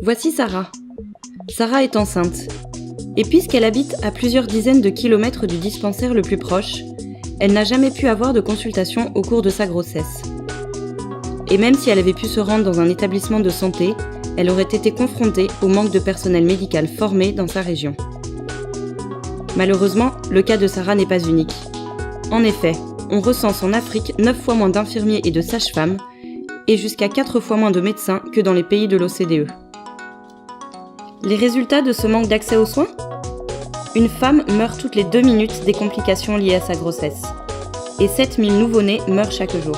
Voici Sarah. Sarah est enceinte. Et puisqu'elle habite à plusieurs dizaines de kilomètres du dispensaire le plus proche, elle n'a jamais pu avoir de consultation au cours de sa grossesse. Et même si elle avait pu se rendre dans un établissement de santé, elle aurait été confrontée au manque de personnel médical formé dans sa région. Malheureusement, le cas de Sarah n'est pas unique. En effet, on recense en Afrique 9 fois moins d'infirmiers et de sages-femmes et jusqu'à 4 fois moins de médecins que dans les pays de l'OCDE. Les résultats de ce manque d'accès aux soins ? Une femme meurt toutes les 2 minutes des complications liées à sa grossesse. Et 7000 nouveau-nés meurent chaque jour.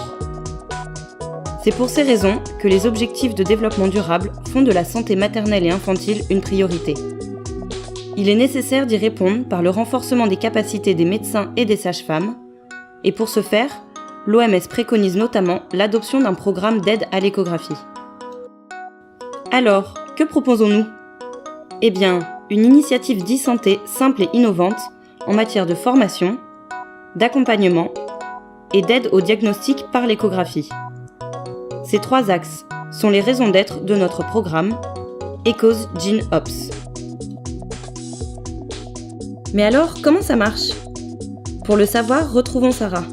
C'est pour ces raisons que les objectifs de développement durable font de la santé maternelle et infantile une priorité. Il est nécessaire d'y répondre par le renforcement des capacités des médecins et des sages-femmes. Et pour ce faire, l'OMS préconise notamment l'adoption d'un programme d'aide à l'échographie. Alors, que proposons-nous ? Eh bien, une initiative d'e-santé simple et innovante en matière de formation, d'accompagnement et d'aide au diagnostic par l'échographie. Ces 3 axes sont les raisons d'être de notre programme ECHOS Gene Ops. Mais alors, comment ça marche ? Pour le savoir, retrouvons Sarah.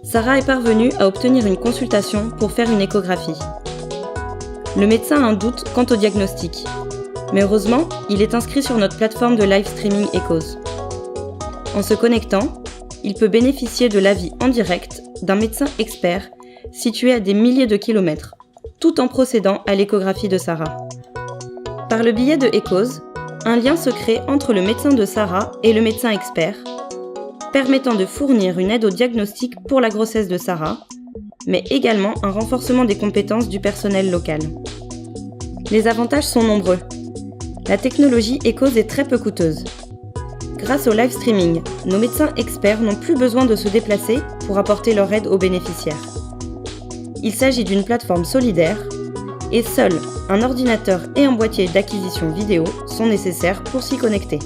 Sarah est parvenue à obtenir une consultation pour faire une échographie. Le médecin a un doute quant au diagnostic. Mais heureusement, il est inscrit sur notre plateforme de live streaming ECHOS. En se connectant, il peut bénéficier de l'avis en direct d'un médecin expert situé à des milliers de kilomètres, tout en procédant à l'échographie de Sarah. Par le biais de ECHOS, un lien se crée entre le médecin de Sarah et le médecin expert, permettant de fournir une aide au diagnostic pour la grossesse de Sarah, mais également un renforcement des compétences du personnel local. Les avantages sont nombreux. La technologie ECHOS est très peu coûteuse. Grâce au live streaming, nos médecins experts n'ont plus besoin de se déplacer pour apporter leur aide aux bénéficiaires. Il s'agit d'une plateforme solidaire et seuls un ordinateur et un boîtier d'acquisition vidéo sont nécessaires pour s'y connecter.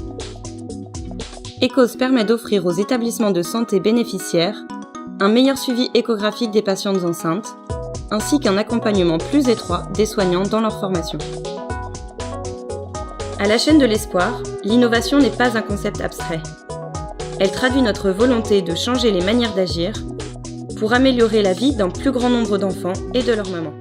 ECHOS permet d'offrir aux établissements de santé bénéficiaires un meilleur suivi échographique des patientes enceintes, ainsi qu'un accompagnement plus étroit des soignants dans leur formation. À la chaîne de l'espoir, l'innovation n'est pas un concept abstrait. Elle traduit notre volonté de changer les manières d'agir pour améliorer la vie d'un plus grand nombre d'enfants et de leurs mamans.